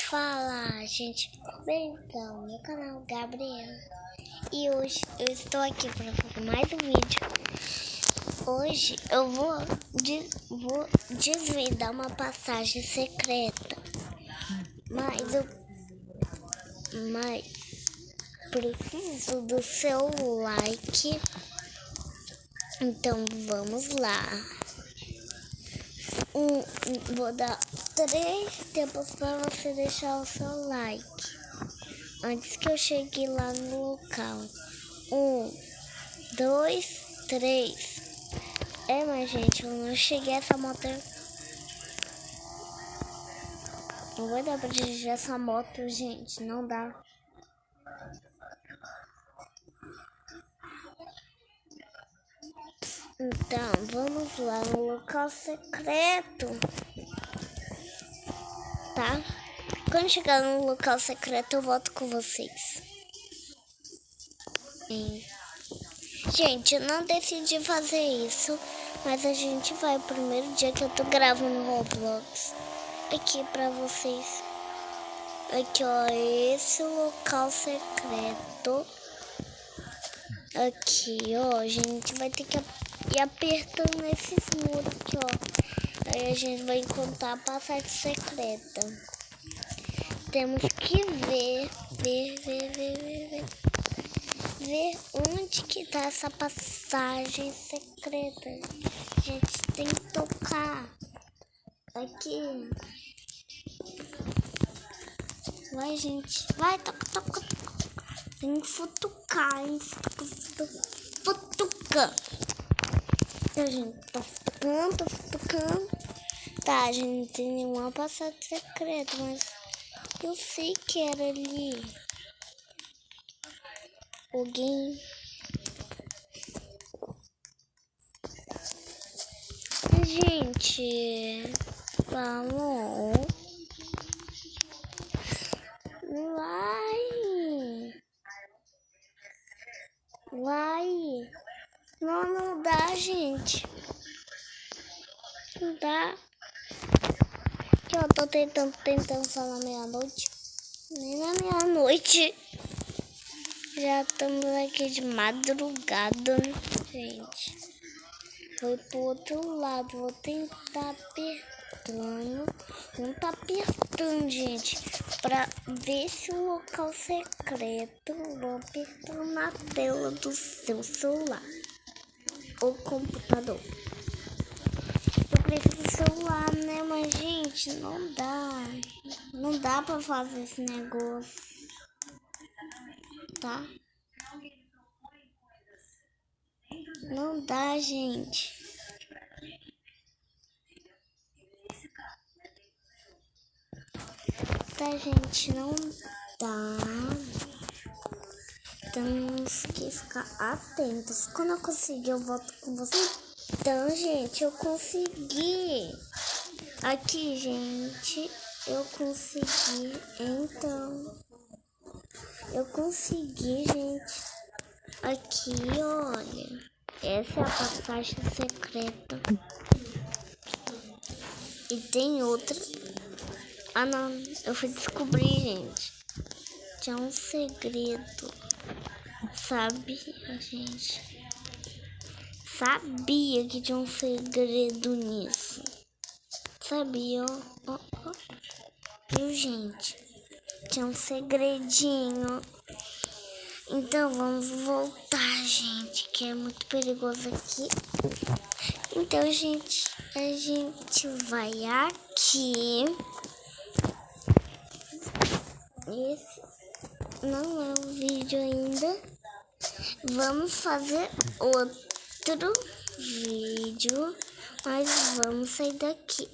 Fala, gente. Bem-vindo meu canal Gabriela. E hoje eu estou aqui para fazer mais um vídeo. Hoje eu vou desvendar uma passagem secreta. Mas preciso do seu like. Então vamos lá. Vou dar 3 tempos para você deixar o seu like antes que eu chegue lá no local. 1, 2, 3. Mas gente, eu não cheguei a essa moto. Não vai dar pra dirigir essa moto, gente. Não dá. Então, vamos lá no local secreto. Tá? Quando chegar no local secreto, eu volto com vocês. Gente, eu não decidi fazer isso, mas a gente vai o primeiro dia que eu tô gravando Roblox. Aqui pra vocês. Aqui, ó, esse local secreto. Aqui, ó, a gente vai ter que ir apertando esses muros aqui, ó. Aí a gente vai encontrar a passagem secreta. Temos que ver onde que tá essa passagem secreta. A gente tem que tocar aqui. Vai, gente. Vai, toca. Tem que futucar, hein? Futuca. A gente tá futucando. Tá, a gente não tem nenhuma passagem secreta, mas eu sei que era ali. Alguém. Gente, vamos. Vai. Não dá, gente. Não dá. Que eu tô tentando falar meia-noite. Nem na meia-noite. Já estamos aqui de madrugada, gente. Vou pro outro lado. Vou tentar apertando. Não tá apertando, gente. Pra ver se o local secreto. Vou apertando na tela do seu celular ou computador. Eu prefiro o celular, né? Mas, gente, não dá. Não dá pra fazer esse negócio. Tá? Não dá, gente. Tá, gente? Não dá. Temos que ficar atentos. Quando eu conseguir, eu volto com vocês. Então, gente, eu consegui. Aqui, gente, eu consegui. Então, eu consegui, gente. Aqui, olha. Essa é a passagem secreta. E tem outra. Ah, não. Eu fui descobrir, gente. Tinha um segredo. Sabe, gente? Sabia que tinha um segredo nisso. Sabia, ó. Viu, gente? Tinha um segredinho. Então, vamos voltar, gente, que é muito perigoso aqui. Então, gente, a gente vai aqui. Esse não é o vídeo ainda. Vamos fazer outro vídeo, mas vamos sair daqui.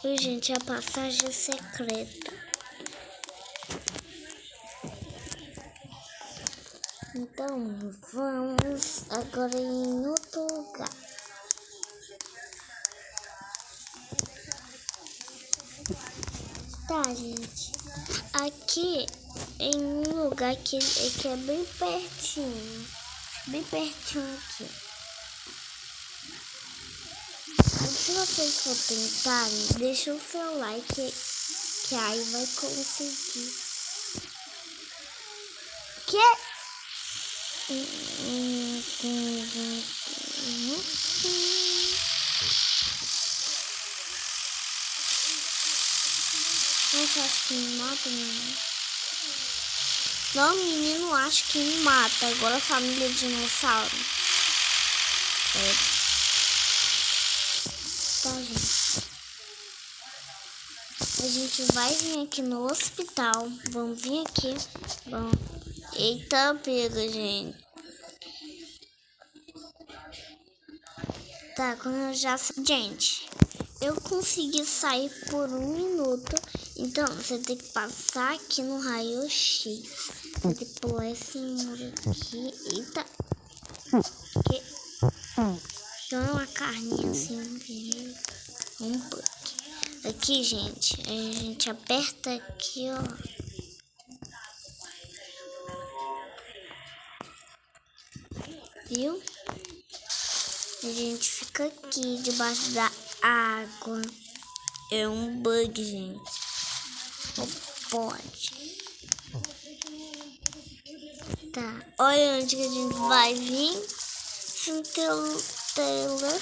Viu, gente, a passagem secreta. Então, vamos agora em outro lugar. Tá, gente. Aqui em um lugar que é bem pertinho. Bem pertinho aqui. Se vocês for tentarem, deixa o seu like, que aí vai conseguir. Nossa, acho que me mata, menino. Não, menino, acho que me mata. Agora a família dinossauro. Tá, gente. A gente vai vir aqui no hospital. Vamos vir aqui. Bom. Eita, pega, gente. Tá, quando eu já... Gente, eu consegui sair por 1 minuto. Então, você tem que passar aqui no raio-x. Você tem que pular esse muro aqui. Eita. Que... Então é uma carninha assim. Um bug. Aqui, gente. A gente aperta aqui, ó. Viu? A gente fica aqui debaixo da água. É um bug, gente. Não pode. Tá. Olha onde que a gente vai vir. Sem teleportar.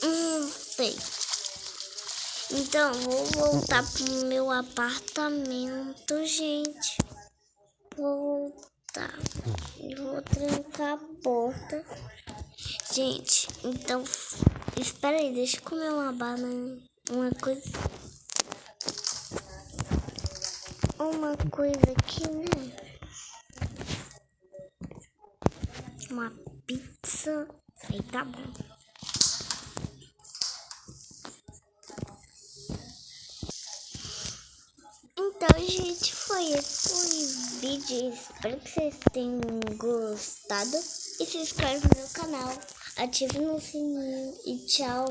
Não sei. Então, vou voltar pro meu apartamento, gente. Vou voltar. Vou trancar a porta. Gente, então, espera aí, deixa eu comer uma banana. Uma coisa aqui, né? Uma pizza. Aí tá bom. Então, gente, foi esse o vídeo. Espero que vocês tenham gostado. E se inscreve no meu canal. Ative no sininho. E tchau.